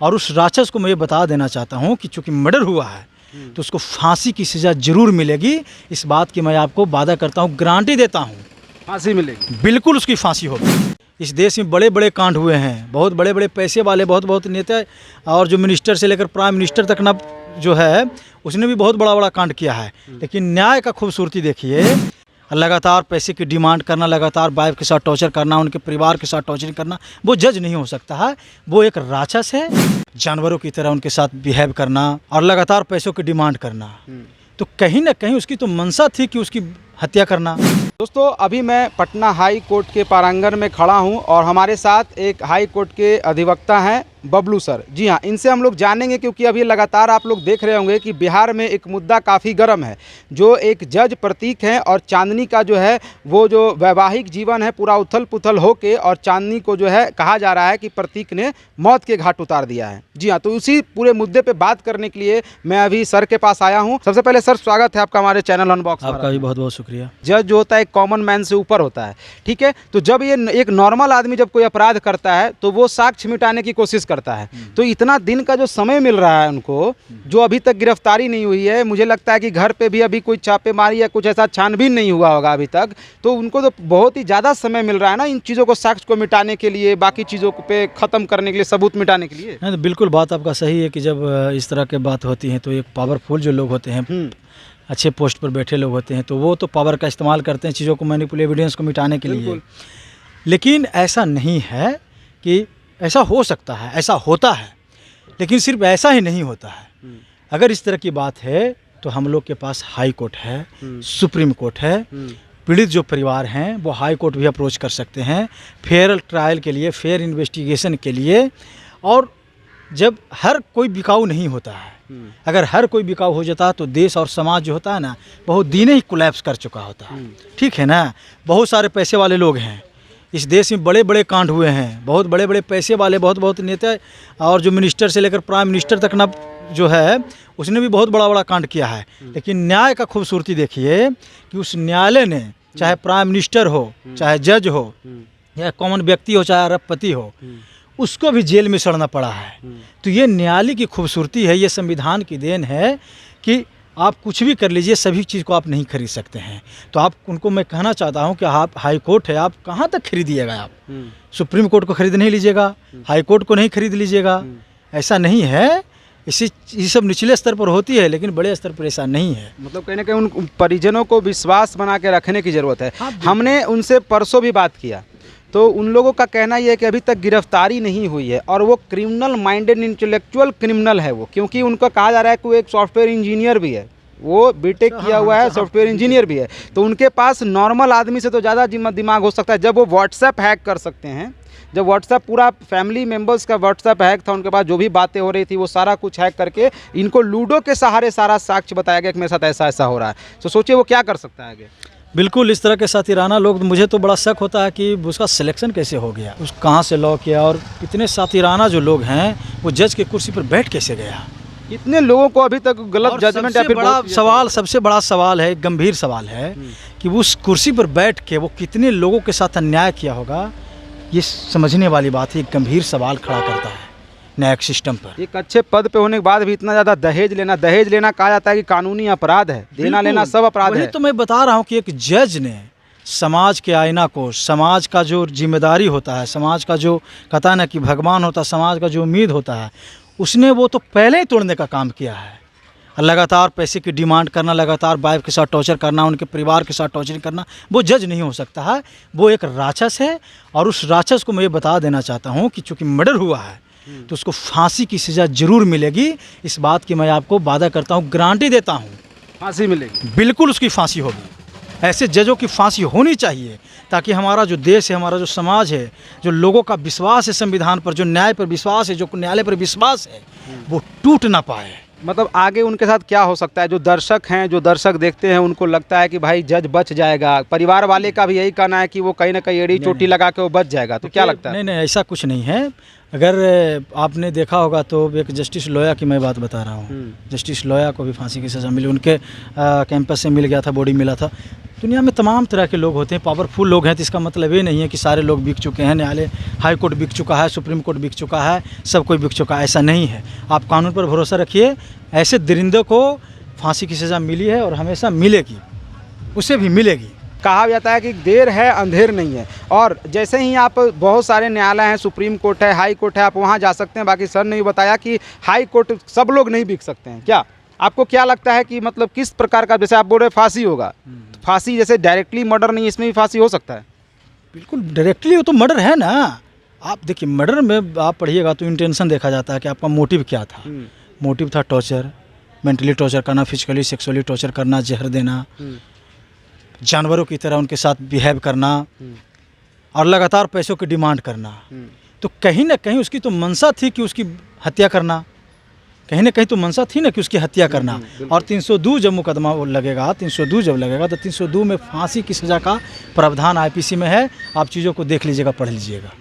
और उस राक्षस को मैं ये बता देना चाहता हूँ कि चूँकि मर्डर हुआ है तो उसको फांसी की सज़ा जरूर मिलेगी। इस बात की मैं आपको वादा करता हूँ, गारंटी देता हूँ, फांसी मिलेगी। बिल्कुल उसकी फांसी होगी। इस देश में बड़े बड़े कांड हुए हैं, बहुत बड़े बड़े पैसे वाले बहुत नेता और जो मिनिस्टर से लेकर प्राइम मिनिस्टर तक ना जो है उसने भी बहुत बड़ा कांड किया है। लेकिन न्याय का खूबसूरती देखिए, लगातार पैसे की डिमांड करना, लगातार वाइफ के साथ टॉर्चर करना, उनके परिवार के साथ टॉर्चर करना, वो जज नहीं हो सकता है। वो एक राक्षस है, जानवरों की तरह उनके साथ बिहेव करना और लगातार पैसों की डिमांड करना। तो कहीं ना कहीं उसकी तो मंशा थी कि उसकी हत्या करना। दोस्तों, अभी मैं पटना हाई कोर्ट के प्रांगण में खड़ा हूं और हमारे साथ एक हाई कोर्ट के अधिवक्ता हैं बबलू सर। जी हाँ, इनसे हम लोग जानेंगे क्योंकि अभी लगातार आप लोग देख रहे होंगे कि बिहार में एक मुद्दा काफ़ी गर्म है। जो एक जज प्रतीक है और चांदनी का जो है वो जो वैवाहिक जीवन है पूरा उथल पुथल होके, और चांदनी को जो है कहा जा रहा है कि प्रतीक ने मौत के घाट उतार दिया है। जी हाँ, तो उसी पूरे मुद्दे पर बात करने के लिए मैं अभी सर के पास आया हूँ। सबसे पहले सर, स्वागत है आपका हमारे चैनल अनबॉक्स। आपका भी बहुत बहुत शुक्रिया। जज जो होता है कॉमन मैन से ऊपर होता है, ठीक है। तो जब ये एक नॉर्मल आदमी जब कोई अपराध करता है तो वो साक्ष्य मिटाने की कोशिश करता है। तो इतना दिन का जो समय मिल रहा है उनको, जो अभी तक गिरफ्तारी नहीं हुई है, मुझे लगता है कि घर पे भी अभी कोई छापेमारी या कुछ ऐसा छानबीन नहीं हुआ होगा अभी तक, तो उनको तो बहुत ही ज़्यादा समय मिल रहा है ना इन चीज़ों को, साक्ष्य को मिटाने के लिए, बाकी चीज़ों पे ख़त्म करने के लिए, सबूत मिटाने के लिए। तो बिल्कुल बात आपका सही है कि जब इस तरह की बात होती है तो एक पावरफुल जो लोग होते हैं, अच्छे पोस्ट पर बैठे लोग होते हैं, तो वो तो पावर का इस्तेमाल करते हैं चीज़ों को मैनिपुलेट, एविडेंस को मिटाने के लिए। लेकिन ऐसा नहीं है कि ऐसा हो सकता है, ऐसा होता है, लेकिन सिर्फ ऐसा ही नहीं होता है। अगर इस तरह की बात है तो हम लोग के पास हाई कोर्ट है, सुप्रीम कोर्ट है। पीड़ित जो परिवार हैं वो हाई कोर्ट भी अप्रोच कर सकते हैं फेयर ट्रायल के लिए, फेयर इन्वेस्टिगेशन के लिए। और जब हर कोई बिकाऊ नहीं होता है, अगर हर कोई बिकाऊ हो जाता है तो देश और समाज जो होता है ना, बहुत दिन ही कोलैप्स कर चुका होता है। ठीक है ना, बहुत सारे पैसे वाले लोग हैं इस देश में, बड़े बड़े कांड हुए हैं, बहुत बड़े बड़े पैसे वाले बहुत नेता और जो मिनिस्टर से लेकर प्राइम मिनिस्टर तक ना जो है उसने भी बहुत बड़ा कांड किया है। लेकिन न्याय का खूबसूरती देखिए कि उस न्यायालय ने, चाहे प्राइम मिनिस्टर हो, चाहे जज हो, या कॉमन व्यक्ति हो, चाहे अरबपति हो, उसको भी जेल में सड़ना पड़ा है। तो ये न्यायालय की खूबसूरती है, ये संविधान की देन है कि आप कुछ भी कर लीजिए, सभी चीज़ को आप नहीं खरीद सकते हैं। तो आप उनको मैं कहना चाहता हूं कि आप हाई कोर्ट है, आप कहां तक खरीदिएगा? आप सुप्रीम कोर्ट को खरीद नहीं लीजिएगा, हाई कोर्ट को नहीं खरीद लीजिएगा, ऐसा नहीं है। ये सब निचले स्तर पर होती है, लेकिन बड़े स्तर पर ऐसा नहीं है। मतलब कहीं ना कहीं उन परिजनों को विश्वास बना के रखने की ज़रूरत है। हमने उनसे परसों भी बात किया तो उन लोगों का कहना यह है कि अभी तक गिरफ्तारी नहीं हुई है और वो क्रिमिनल माइंडेड इंटेलेक्चुअल क्रिमिनल है वो, क्योंकि उनका कहा जा रहा है कि वो एक सॉफ्टवेयर इंजीनियर भी है, वो बीटेक किया हुआ है, सॉफ्टवेयर इंजीनियर भी है। तो उनके पास नॉर्मल आदमी से तो ज़्यादा दिमाग हो सकता है। जब वो व्हाट्सएप हैक कर सकते हैं, जब व्हाट्सएप पूरा फैमिली मेम्बर्स का व्हाट्सएप हैक था, उनके पास जो भी बातें हो रही थी वो सारा कुछ हैक करके इनको लूडो के सहारे सारा साक्ष्य बताया गया कि मेरे साथ ऐसा ऐसा हो रहा है। तो सोचिए वो क्या कर सकता है आगे। बिल्कुल इस तरह के साथीराना लोग, मुझे तो बड़ा शक होता है कि उसका सिलेक्शन कैसे हो गया, उस कहाँ से लॉ किया, और इतने साथीराना जो लोग हैं वो जज की कुर्सी पर बैठ कैसे गया। इतने लोगों को अभी तक गलत जजमेंट, या फिर बड़ा सवाल, सबसे बड़ा सवाल है, गंभीर सवाल है कि उस कुर्सी पर बैठ के वो कितने लोगों के साथ अन्याय किया होगा। ये समझने वाली बात है, एक गंभीर सवाल खड़ा करता है न्यायिक सिस्टम पर। एक अच्छे पद पे होने के बाद भी इतना ज़्यादा दहेज लेना कहा जाता है कि कानूनी अपराध है, देना लेना सब अपराध है। तो मैं बता रहा हूँ कि एक जज ने समाज के आईना को, समाज का जो जिम्मेदारी होता है, समाज का जो कहता है ना कि भगवान होता है, समाज का जो उम्मीद होता है, उसने वो तो पहले ही तोड़ने का काम किया है। लगातार पैसे की डिमांड करना, लगातार वाइफ के साथ टॉर्चर करना, उनके परिवार के साथ टॉर्चर करना, वो जज नहीं हो सकता है, वो एक राक्षस है। और उस राक्षस को मैं ये बता देना चाहता हूँ कि चूँकि मर्डर हुआ है तो उसको फांसी की सज़ा जरूर मिलेगी। इस बात की मैं आपको वादा करता हूँ, गारंटी देता हूँ, फांसी मिलेगी, बिल्कुल उसकी फांसी होगी। ऐसे जजों की फांसी होनी चाहिए ताकि हमारा जो देश है, हमारा जो समाज है, जो लोगों का विश्वास है संविधान पर, जो न्याय पर विश्वास है, जो न्यायालय पर विश्वास है, वो टूट ना पाए। मतलब आगे उनके साथ क्या हो सकता है? जो दर्शक हैं, जो दर्शक देखते हैं, उनको लगता है कि भाई जज बच जाएगा, परिवार वाले का भी यही कहना है कि वो कहीं ना कहीं एड़ी चोटी लगा के वो बच जाएगा, तो क्या लगता है? नहीं, ऐसा कुछ नहीं है। अगर आपने देखा होगा तो एक जस्टिस लोया की मैं बात बता रहा हूँ। जस्टिस लोया को भी फांसी की सज़ा मिली, उनके कैंपस से मिल गया था, बॉडी मिला था। दुनिया में तमाम तरह के लोग होते हैं, पावरफुल लोग हैं, तो इसका मतलब ये नहीं है कि सारे लोग बिक चुके हैं। न्यायालय, हाई कोर्ट बिक चुका है, सुप्रीम कोर्ट बिक चुका है, सब कोई बिक चुका है, ऐसा नहीं है। आप कानून पर भरोसा रखिए। ऐसे दरिंदों को फांसी की सज़ा मिली है और हमेशा मिलेगी, उसे भी मिलेगी। कहा जाता है कि देर है अंधेर नहीं है, और जैसे ही आप बहुत सारे न्यायालय हैं, सुप्रीम कोर्ट है, हाई कोर्ट है, आप वहाँ जा सकते हैं। बाकी सर ने भी बताया कि हाई कोर्ट सब लोग नहीं बिक सकते हैं। क्या आपको क्या लगता है कि मतलब किस प्रकार का, जैसे आप बोल रहे फांसी होगा, तो फांसी जैसे डायरेक्टली मर्डर नहीं, इसमें भी फांसी हो सकता है? बिल्कुल डायरेक्टली, वो तो मर्डर है ना। आप देखिए, मर्डर में आप पढ़िएगा तो इंटेंशन देखा जाता है कि आपका मोटिव क्या था। मोटिव था टॉर्चर, मेंटली टॉर्चर करना, फिजिकली सेक्सुअली टॉर्चर करना, जहर देना, जानवरों की तरह उनके साथ बिहेव करना और लगातार पैसों की डिमांड करना। तो कहीं ना कहीं उसकी तो मंशा थी कि उसकी हत्या करना, कहीं ना कहीं तो मंशा थी ना कि उसकी हत्या करना। और 302 जब मुकदमा लगेगा, 302 जब लगेगा, तो 302 में फांसी की सज़ा का प्रावधान IPC में है। आप चीज़ों को देख लीजिएगा, पढ़ लीजिएगा।